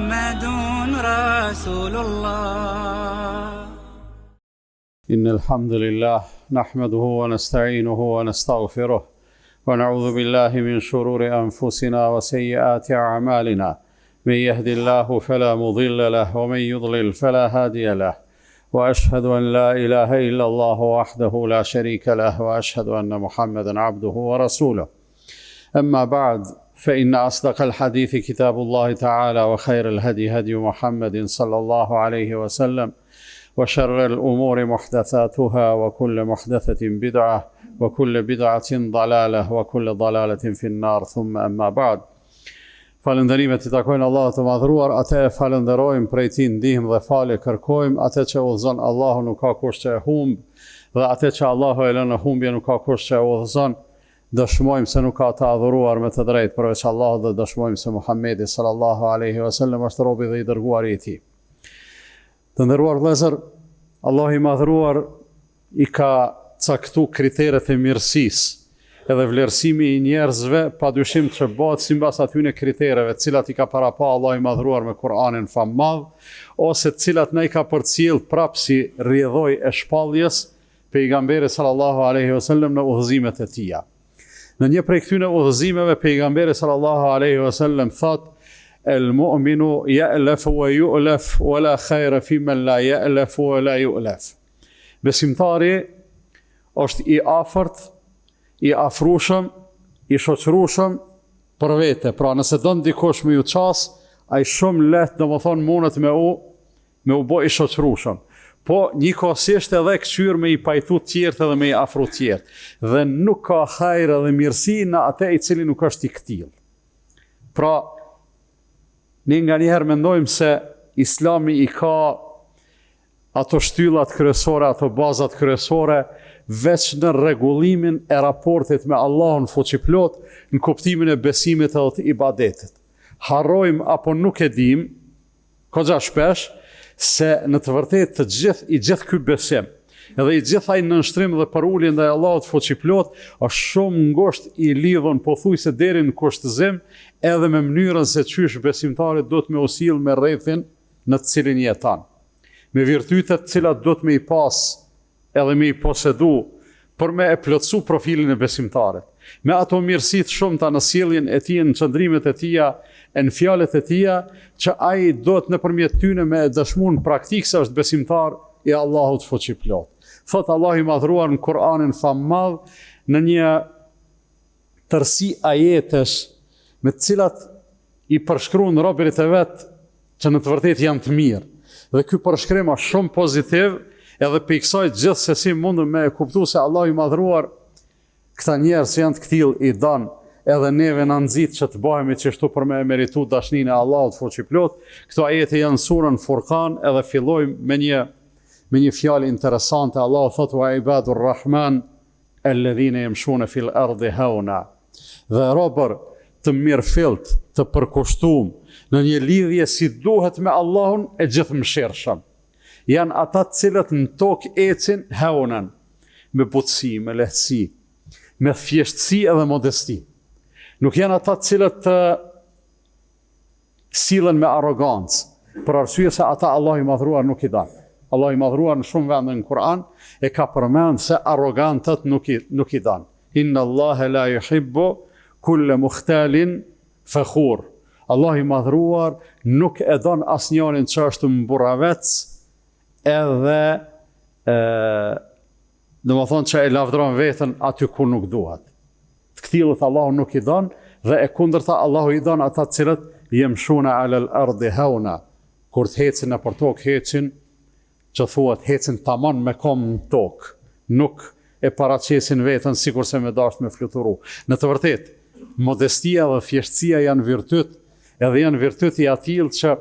محمد رسول الله. إن الحمد لله نحمده ونستعينه ونستغفره ونعوذ بالله من شرور أنفسنا وسيئات أعمالنا. من يهد الله فلا مضل له ومن يضلل فلا هادي له، وأشهد أن لا إله إلا الله وحده لا شريك له، وأشهد أن محمدا عبده ورسوله. أما بعد، فإن أصدق الحديث كتاب الله تعالى، وخير الهدي هدي محمد صلى الله عليه وسلم، وشر الأمور محدثاتها، وكل محدثة بدعة، وكل بدعة ضلالة، وكل ضلالة في النار. ثم أما بعد. Falënderimet i takojnë Allahut të madhruar, atë e falenderojmë, prej tij ndihmë dhe falje kërkojmë, atë që udhëzon Allahu nuk ka kush që e humb, dhe atë që Allahu e lën në humbje nuk ka kush që e udhëzon. Dëshmojmë se nuk ka të adhuruar me të drejtë përveç Allahut dhe dëshmojmë se Muhamedi sallallahu alaihi wasallam është robi dhe i dërguari i tij. Të nderuar vëllezër, Allahu i madhruar i ka caktuar kriteret e mirësisë edhe vlerësimi i njerëzve, padyshim që bëhet sipas atyne kritereve të cilat i ka parapa Allahu i madhruar me Kur'anin fammadh, ose të cilat na i ka përcjell prapë si rrjedhoj e shpalljes pejgamberi sallallahu alaihi wasallam në udhëzimet e tij. Në një prej këtyre udhëzimeve pejgamberi sallallahu alaihi wasallam thot: "El mu'minu ya'laf wa yu'laf wa la khayra fi man la ya'laf wa la yu'laf." Besimtari është i afërt, i afrushëm, i shoqërushëm për vete. Pra nëse do ndikosh me ju qas, ai shumë lehtë domethënë mundet me u bë i shoqërushëm. Po njëkohësisht edhe këshyr me i pajtu tjertë edhe me i afru tjertë. Dhe nuk ka hajër dhe mirësi në atë i cili nuk është i këtill. Pra, ne nga njëherë mendojmë se Islami i ka ato shtyllat kryesore, ato bazat kryesore, veç në rregullimin e raportit me Allahun fuqiplot, në kuptimin e besimit edhe të ibadetit. Harrojmë apo nuk e dim, goxha shpesh, se në të vërtetë i gjithë ky besim, edhe i gjithë ai nënshtrim dhe përulje ndaj Allahut fuqiplot, është shumë ngushtë i lidhur pothuajse deri në kushtëzim, edhe me mënyrën se çysh besimtari do të me usill me rrethin në të cilin jeton, me virtytet të cilat do të me i pas edhe me i posedu, për me e plotësu profilin e besimtarit. Me ato mirësit shumëta në sjelljen e tij, në qëndrimet e tija, në fjalët e tija, që ai do të nëpërmjet tyne me dëshmuar në praktikë se është besimtar i Allahut fuqiplot. Thot Allahu i madhruar në Kur'anin fammadh, në një tërsi ajetesh me të cilat i përshkruan robërit e vet që në të vërtetë janë të mirë. Dhe ky përshkrim është shumë pozitiv, edhe për i kësaj gjithsesi mundëm me kuptu se Allah i madhruar këta njerës janë të këtill i dan, edhe neve në nëzit që të bëhemi qështu për me meritu dashnin e Allahut fuqiplot. Këto ajete janë surën Furqan, edhe fillojmë me një fjalë interesante. Allah thot: "Wa ibadur rahman alladhina yamshuna fil ardi hauna." Dhe robër të mirëfillt, të përkushtuar në një lidhje si duhet me Allahun e gjithëmshirshëm, janë ata të cilët në tokë ecin haunan, me butësi, me lehtësi, me thjeshtësi edhe modesti. Nuk janë ata të cilët të sillen me arrogancë, për arsye se ata Allah i madhruar nuk i dan. Allah i madhruar në shumë vende në Kur'an e ka përmend se arrogantët nuk i dan. Inna Allaha la yuhibbu kulla mukhtalin fakhur. Allah i madhruar nuk e don asnjërin që është mburravec, edhe do më thonë që e lavdron vetën aty ku nuk duhet. Të këtillët Allahu nuk i don, dhe e kundërta Allahu i don ata të cilët yamshuna alal ardi hauna, kur të hecin nëpër tokë hecin, që thuhet hecin tamam me kom në tokë, nuk e paraqesin veten sikur se me dashur me fluturu. Në të vërtetë, modestia dhe thjeshtësia janë virtyt, edhe janë virtyt i atill që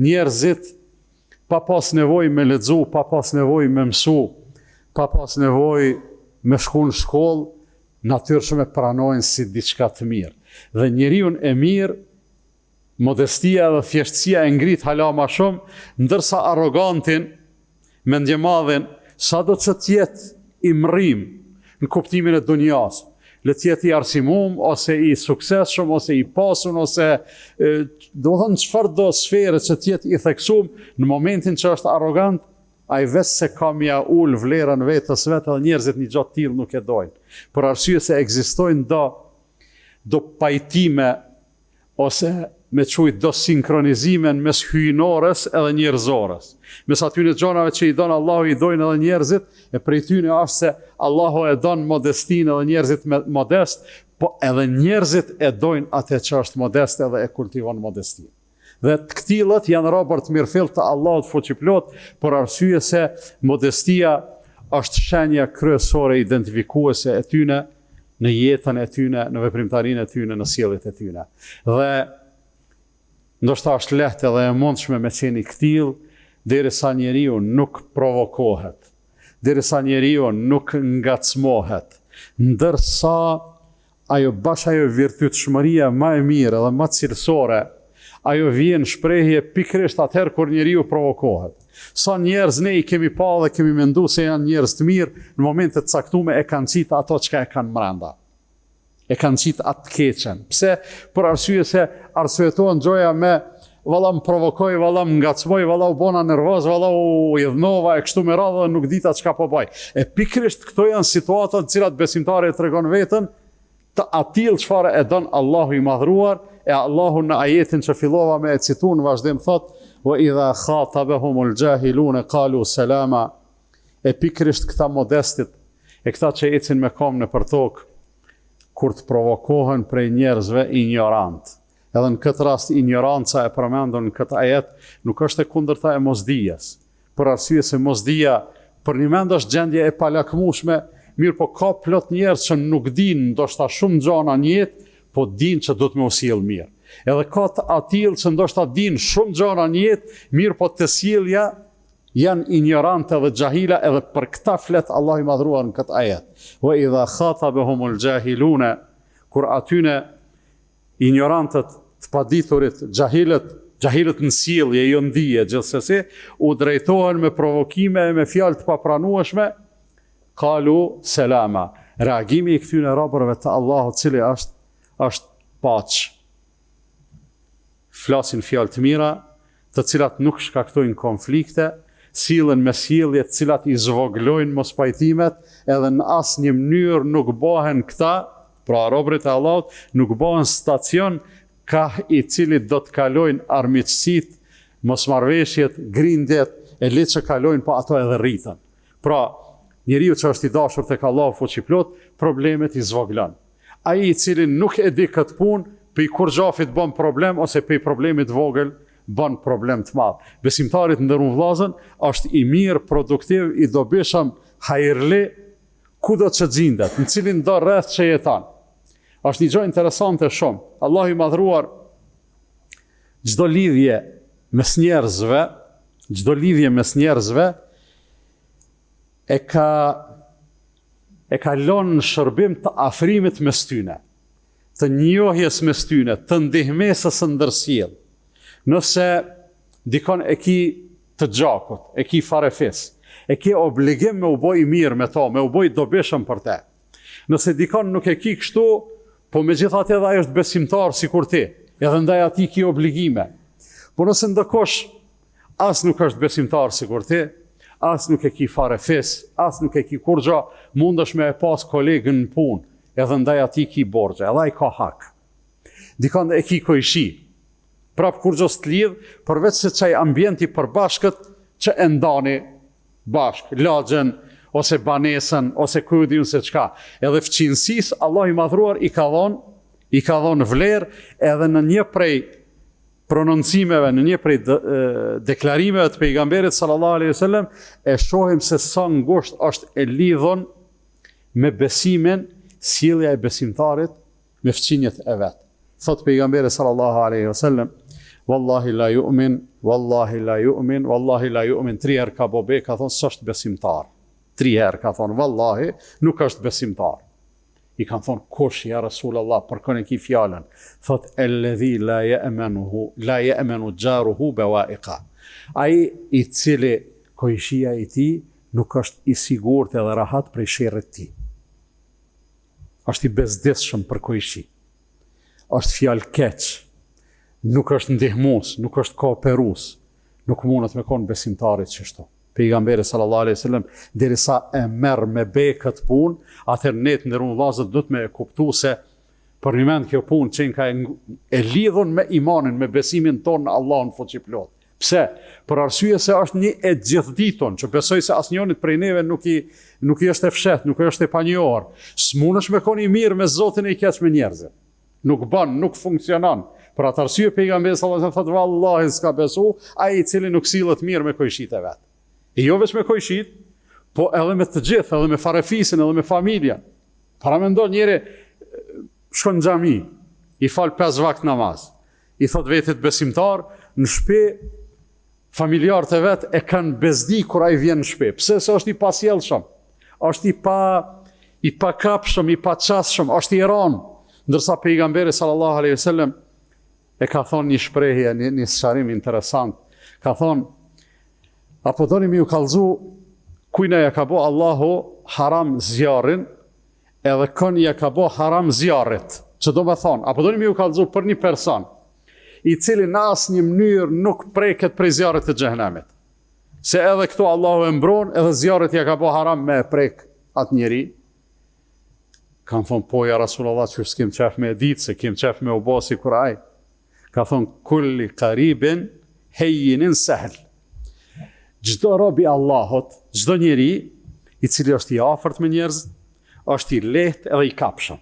njerëzit pa pas nevojë me lexu, pa pas nevojë me mësu, pa pas nevojë me shku në shkollë, natyrshëm e pranojnë si diçka të mirë. Dhe njeriu e mirë, modestia dhe thjeshtësia e ngrit hala më shumë, ndërsa arrogantin, mendjemadhin, sado që të jetë i mrrim në kuptimin e dunjas, le të jetë i arsimum, ose i suksesshëm, ose i pasun, ose do të thonë çfarë do sfere që të jetë i theksuar, në momentin që është arrogant, ai vetë se ka mja ul vlerën vetës vetë dhe njerëzit një gjatë tillë nuk e dojnë. Për arsye se ekzistojnë do pajtime ose me qujt do sinkronizimen mes hyjnorës edhe njerëzorës. Mes atyne gjonave që i donë Allahu i dojnë edhe njerëzit, e prej tyne është se Allahu e donë modestinë edhe njerëzit modest, po edhe njerëzit e dojnë atë që është modest edhe e kultivon modestinë. Dhe të këtillët janë robër të mirëfill të Allahut fuqiplot, por arsye se modestia është shenja kryesore identifikuese e tyne në jetën e tyne, në veprimtarinë e tyne, në sjelljet e tyne. Dhe ndoshta është lehtë edhe e mundshme me qenë i këtill, derisa njeriu nuk provokohet, derisa njeriu nuk ngacmohet, ndërsa ajo virtytshmëria më e mirë dhe më cilësore, ajo vjen shprehje pikërisht atëherë kur njeriu provokohet. Sa njerëz ne i kemi pa dhe kemi menduar se janë njerëz të mirë, në momente të caktuara e kanë qitë ato çka e kanë brenda. E kanë qitë atë të keqen. Pse? Për arsye se arsyetohen gjoja me valla më provokoj, valla më ngacmoj, valla u bona nervoz, valla u idhnova e kështu me radhë dhe nuk dita çka po baj. E pikërisht këto janë situata të cilat besimtari e tregon veten të atill çfarë e don Allahu i madhruar, e Allahu në ajetin që fillova me e cituar në vazhdim thot: "Wa idha khatabahumul jahilun qalu salama." E pikërisht këta modestit, e këta që ecin me kom në për tokë, kur të provokohen prej njerëzve ignorant. Edhe në këtë rast ignoranca e përmendur në këtë ajet nuk është e kundërta e mosdijes. Për arsye se mosdia për një mend është gjendje e palakmueshme, mirë po ka plot njerëz që nuk dinë ndoshta shumë gjëra në jetë, po dinë që do të më sjell mirë. Edhe ka të atill që ndoshta dinë shumë gjëra në jetë, mirë po të sjellja janë ignorante dhe xahila, edhe për këta flet Allahu i madhruar në këtë ajet. Wa idha khatabahumul jahiluna, kur atyne ignorantët, të paditurit, xahilët në sjellje, jo ndije gjithsesi, u drejtohen me provokime e me fjalë të papranueshme, qalu selama. Reagimi i këtyre robërve të Allahut, cili është paq. Flasin fjalë të mira, të cilat nuk shkaktojnë konflikte, sillen me sjellje të cilat i zvoglojnë mospajtimet, edhe në asnjë mënyrë nuk bëhen këta, pra robërit e Allahut, nuk bëhen stacion ka i cili do të kalojnë armiqësit, mosmarrveshjet, grindjet, e le që kalojnë, po ato edhe rritën. Pra, njeriu që është i dashur tek Allahu fuqiplot, problemet i zvoglon. Ai i cili nuk e di këtë punë, pe i kur gjafit bën problem, ose pe i problemit vogël, bën problem të madh. Besimtarit ndërru vllazën është i mirë, produktiv, i dobishëm, hajrli, kudo që gjendet, në cilin do rreth që jeton. Është një gjë interesante shumë. Allahu i madhruar çdo lidhje mes njerëzve e ka lënë në shërbim të afrimit mes tyne, të njohjes mes tyne, të ndihmesës ndërsjellë. Nëse dikon e ki të gjakut, e ki farefis, e ki obligim me u boj mirë me to, me u boj dobishëm për te. Nëse dikon nuk e ki kështu, po me gjithat edhe ajo është besimtar si kur ti, edhe ndaj ati ki obligime. Po nëse ndëkosh, as nuk është besimtar si kur ti, as nuk e ki farefis, as nuk e ki kurgja, mund është me e pas kolegën në punë, edhe ndaj ati ki borgja, edhe ai ka hak. Dikon e ki kojshi, prap kur gjos të lidh, përveç se qaj ambienti përbashkët që e ndani bashkë, lagjen, ose banesën, ose kujdi unë se qka. Edhe fqinësis, Allah i madhruar i ka dhonë vlerë, edhe në një prej prononcimeve, në një prej deklarimeve të pejgamberit sallallahu alaihi wasallam, e shohim se sa ngusht është e lidhon me besimin, sjellja e besimtarit me fqinjet e vetë. Thot pejgamberi sallallahu alaihi wasallam: "Wallahi la yu'min, wallahi la yu'min, wallahi la yu'min." 3 herë ka bobe, ka thonë s'është besimtar. 3 herë ka thonë wallahi, nuk është besimtar. I kanë thonë kush ja Rasulullah, përkon e ki fjalën. Thot alladhi la ya'manu jaruhu bawa'iqa. Ai i cili kojshia i tij nuk është i sigurt edhe rahat prej sherrit të tij. është i bezdisshëm për koishi, është fjalë keq, nuk është ndihmues, nuk është kooperues, nuk mundet me konë besimtarit kështu. Pejgamberi sallallahu alaihi wasallam derisa e merr me be këtë punë, atëherë ne të nderuar vëllezër do të më kuptu se për një mend kjo punë që ka e lidhur me imanin, me besimin tonë në Allahun fuqiplot. Pse? Për arsye se është një e gjithditon, që besoj se asnjënit prej neve nuk i është e fshet, nuk është e panjohur. S'mundesh me koni mirë me Zotin e i keq me njerëzit. Nuk bën, nuk funksionon. Për atë arsye pejgamberi sallallahu alajhi wasallam thotë vallahi s'ka besu ai i cili nuk sillet mirë me koishit e vet. E jo vetëm me koishit, po edhe me të gjithë, edhe me farefisin, edhe me familjen. Para mendon njëri shkon në xhami, i fal 5 vakt namaz. I thot vetit besimtar, në shtëpi familjarët e vet e kanë bezdi kur ai vjen në shtëpi. Pse? Se është i pasjellshëm, është i pakapshëm, i paqasshëm, është i rënë. Ndërsa pejgamberi sallallahu alaihi wasallam e ka thonë një shprehje, një sqarim interesant. Ka thonë, apo doni mi u kallëzu kujna ja ka bo Allahu haram zjarin, edhe kën ja ka bo haram zjarit. Që do me thonë, apo doni mi u kallëzu për një person, i cili në asnjë mënyrë nuk preket prej zjarrit të xhehenemit. Se edhe këtu Allahu e mbron, edhe zjarrit ja ka bo haram me prek atë njeri. Kanë thonë, po ja Rasulullah, që s'kim qef me ditë, se kim qef me u bo si kur aj. Ka thonë, kulli qaribin hejinin sehl. Çdo rob i Allahut, çdo njeri i cili është i afërt me njerëz, është i lehtë edhe i kapshëm.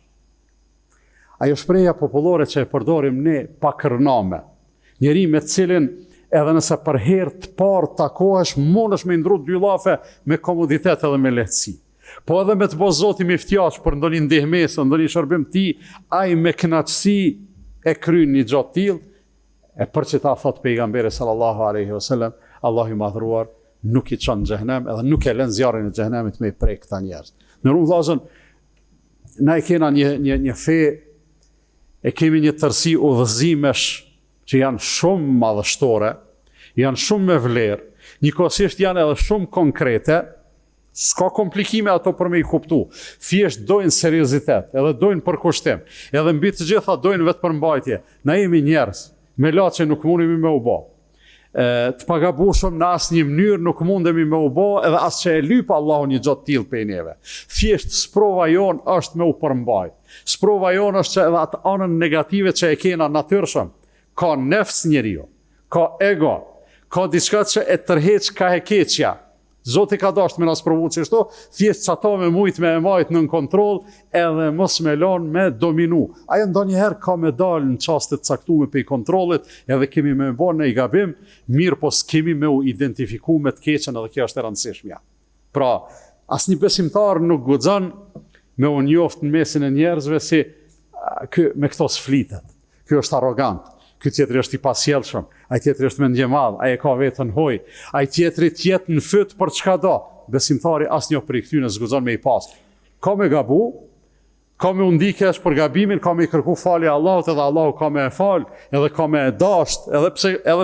Ajo shprehja popullore që e përdorim ne pa kërname. Njeri me cilin edhe nëse për herë të parë takohesh, mundesh me ndru 2 llafe me komoditet edhe me lehtësi. Po edhe me të bo Zoti mi ftjaç për ndonjë ndihmesë, ndonjë shërbim ti, ai me kënaqësi e kryen një gjë të tillë, e për që ta thot pejgamberi sallallahu alaihi wasallam, Allahu i madhruar nuk i çon në xhehenem, edhe nuk e lën zjarrin e xhehenemit me i prek këta njerëz. Në rrugën na e kena një fe, e kemi një tërsi udhëzimesh që janë shumë madhështore, janë shumë me vlerë, njëkohësisht janë edhe shumë konkrete, s'ka komplikime ato për me i kuptu. Thjesht dojnë seriozitet, edhe dojnë përkushtim, edhe mbi të gjitha dojnë vetë përmbajtje. Na jemi njerëz, me latë që nuk mundemi me u bo. Të pagabushëm në asnjë mënyrë nuk mundemi me u bo, edhe as që e lypa Allahu një gjatë tillë prej neve. Thjesht sprova jonë është me u përmbajt. Sprova jonë është që edhe atë anën negative që e kena natyrshëm, ka nefs njeriu, ka ego, ka diçka që e tërheq ka e keqja. Zoti ka dashur me na sprovu çështo, thjesht çato me mujt me e majt nën kontroll, edhe mos me lën me dominu. Ajo ndonjëherë ka me dalë në çaste të caktuara pe kontrollit, edhe kemi me bën në gabim, mirë po s'kemi me u identifiku me të keqen, edhe kjo është e rëndësishme. Pra, asnjë besimtar nuk guxon me u njoft në mesin e njerëzve si me këto s'flitet. Ky është arrogant. Ky tjetri është i pasjellshëm, ai tjetri është mendje madh, ai e ka vetën hoj, ai tjetri tjetë në fyt për çka do. Besimtari asnjë prej këtyre s'guxon me i pas. Ka me gabu, ka me u ndikesh për gabimin, ka me i kërku falje Allahut, edhe Allahu ka me e fal, edhe ka me e dasht, edhe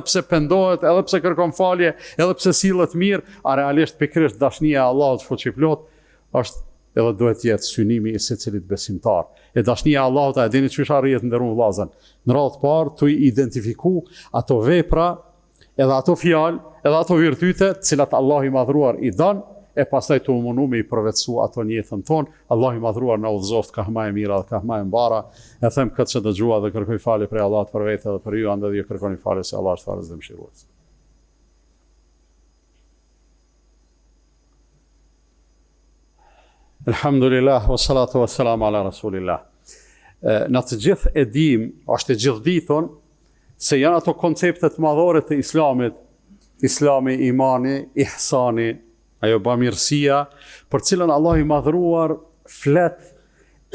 pse pendohet, edhe pse kërkon falje, edhe pse sillet mirë, a realisht pikërisht dashnia e Allahut fuqiplot është edhe duhet jetë synimi i secilit besimtar. E dashnia e Allahut a e dini çish arrihet nderuar vëllazën. Në radhë të parë tu identifiku ato vepra, edhe ato fjalë, edhe ato virtyte, të cilat Allahu i madhruar i don, e pastaj tu mundu me i përvetësu ato në jetën tonë. Allahu i madhruar na udhëzoft ka më e mira dhe ka më e mbara. E them këtë që dëgjua dhe kërkoj falje prej Allahut për vete dhe për ju, andaj ju kërkoni falje se Allah është farës dhe mëshirues. Alhamdulillah, wa salatu wa salam ala rasulillah. Në të gjithë e dim, është e gjithë diton, se janë ato konceptet madhore të islamit, islami, imani, ihsani, ajo bamirësia, për cilën Allah i madhruar flet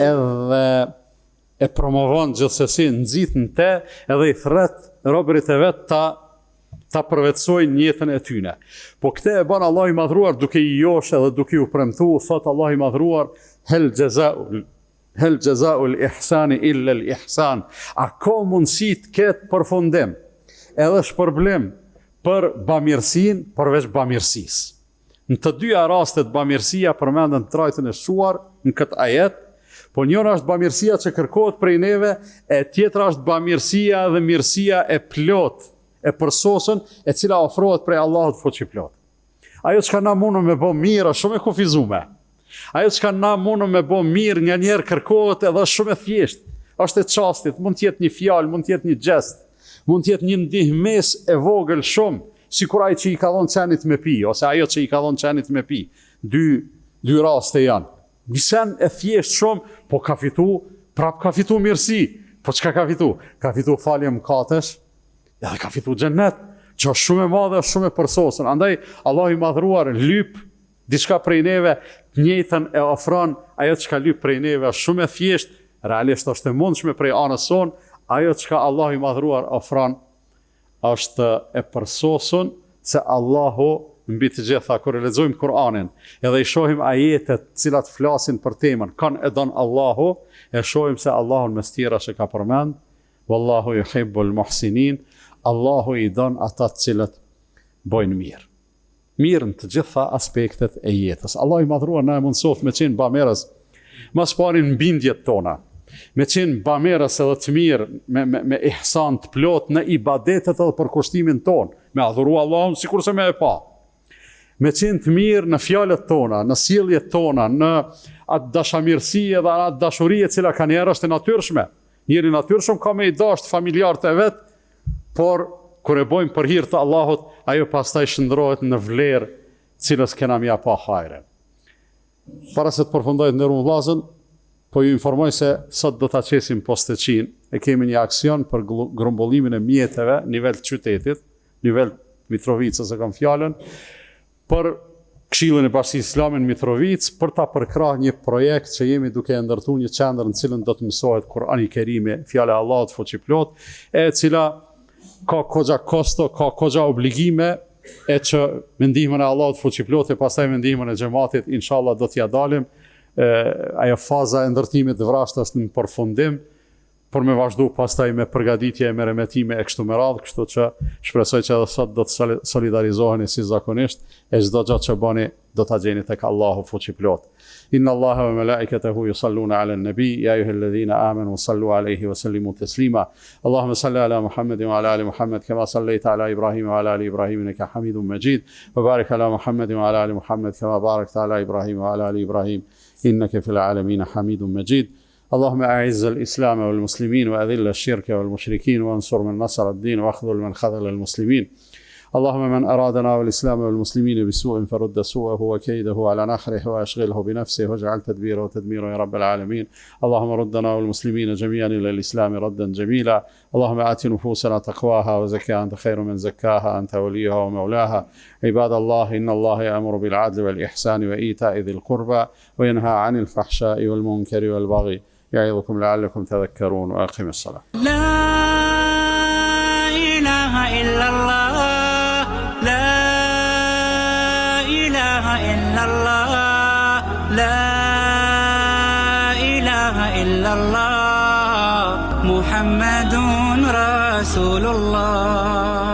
edhe e promovon gjithsesi nxit në te, edhe i thret robërit e vet ta përvetsojnë jetën e tyne. Po këte e bën Allah i madhruar duke i josh edhe duke u premtu, thot Allah i madhruar, hel jaza'ul ihsani illa al ihsan. A ka mundësi të ketë përfundim, edhe shpërblim për bamirësinë përveç bamirësisë. Në të dyja rastet bamirësia përmendën trajtën e shuar në këtë ajet, Po njëra është bamirësia që kërkohet prej neve, e tjetra është bamirësia dhe mirësia e plot, e përsosën, e cila ofrohet prej Allahut fuqiplot. Ajo çka na mundon me bë mirë është shumë e kufizuar. Ajo çka na mundon me bë mirë nganjëherë kërkohet edhe shumë e thjeshtë. Është e çastit, mund të jetë një fjalë, mund të jetë një gest, mund të jetë një ndihmës e vogël shumë, sikur ai që i ka dhënë çanit me pi, ose ajo që i ka dhënë çanit me pi. Dy raste janë. Një sen e thjesht shumë, po ka fitu mirësi. Po çka ka fitu? Ka fitu falje mëkatesh, edhe ka fitu xhennet, që është shumë e madhe, shumë e përsosur. Andaj Allahu i madhruar lyp diçka prej neve, të njëjtën e ofron, ajo çka lyp prej neve është shumë e thjesht, realisht është e mundshme prej anës sonë, ajo çka Allahu i madhruar ofron është e përsosur, se Allahu mbi të gjitha, kur e lexojmë Kur'anin, edhe i shohim ajetet cilat flasin për temën, kanë e don Allahu, e shohim se Allahun mes tjera që ka përmend, wallahu yuhibbul muhsinin, Allahu i don ata të cilët bojnë mirë. Mirë në të gjitha aspektet e jetës. Allahu i madhruar na e mundsof me qenë bamerës, mas pari në bindjet tona, me qenë bamerës edhe të mirë, me ihsan të plot në ibadetet edhe për kushtimin ton, me adhuru Allahun sikurse me e pa. Me qenë të mirë në fjalët tona, në sjelljet tona, në atë dashamirësi edhe atë dashuri e cila ka njerë është e natyrshme. Njëri natyrshëm ka me i dashtë familjarët e vetë, por kur e bojmë për hir të Allahut, ajo pastaj shndrohet në vlerë cilës kena mja pa hajre. Para se të përfundoj të nderuar vllazën, po ju informoj se sot do ta qesim Posteqin, e kemi një aksion për grumbullimin e mjeteve, nivel të qytetit, nivel Mitrovicës e kam fjalën, për Këshillin e Bashkisë Islame në Mitrovicë, për ta përkrahur një projekt që jemi duke ndërtuar një qendër në cilën do të mësohet Kur'ani i Kerimi, fjala e Allahut fuqiplot, e cila ka goxha kosto, ka goxha obligime, e që me ndihmën e Allahut fuqiplot e pastaj me ndihmën e xhamatit inshallah do t'ja dalim. Ajo faza e ndërtimit të vrasht është në përfundim, por me vazhdu pastaj me përgatitje e me remetime e kështu me radhë, kështu që shpresoj që edhe sot do të solidarizoheni si zakonisht, e çdo gjë që bani do ta gjeni tek Allahu fuqiplot. Inna Allaha wa malaikatahu yusalluna ala an-nabi ya ayyuhalladhina amanu sallu alayhi wa sallimu taslima. Allahumma salli ala Muhammadin wa ala ali Muhammad kama sallaita ala Ibrahim wa ala ali Ibrahim innaka Hamidum Majid. Wa barik ala Muhammadin wa ala ali Muhammad kama barakta ala Ibrahim wa ala ali Ibrahim innaka fil alamin Hamidum Majid. اللهم أعز الإسلام والمسلمين وأذل الشرك والمشركين وانصر من نصر الدين واخذل من خذل المسلمين. اللهم من أرادنا والإسلام والمسلمين بسوء فرد سوءه وكيده على نحره وأشغله بنفسه واجعل تدبيره وتدميره يا رب العالمين. اللهم ردنا والمسلمين جميعا إلى الإسلام ردا جميلا. اللهم آت نفوسنا تقواها وزكها أنت خير من زكاها أنت وليها ومولاها. عباد الله إن الله يأمر بالعدل والإحسان وإيتاء ذي القربى وينهى عن الفحشاء والمنكر والبغي يعظكم لعلكم تذكرون وأقم الصلاة. لا إله إلا الله لا إله إلا الله لا إله إلا الله محمد رسول الله.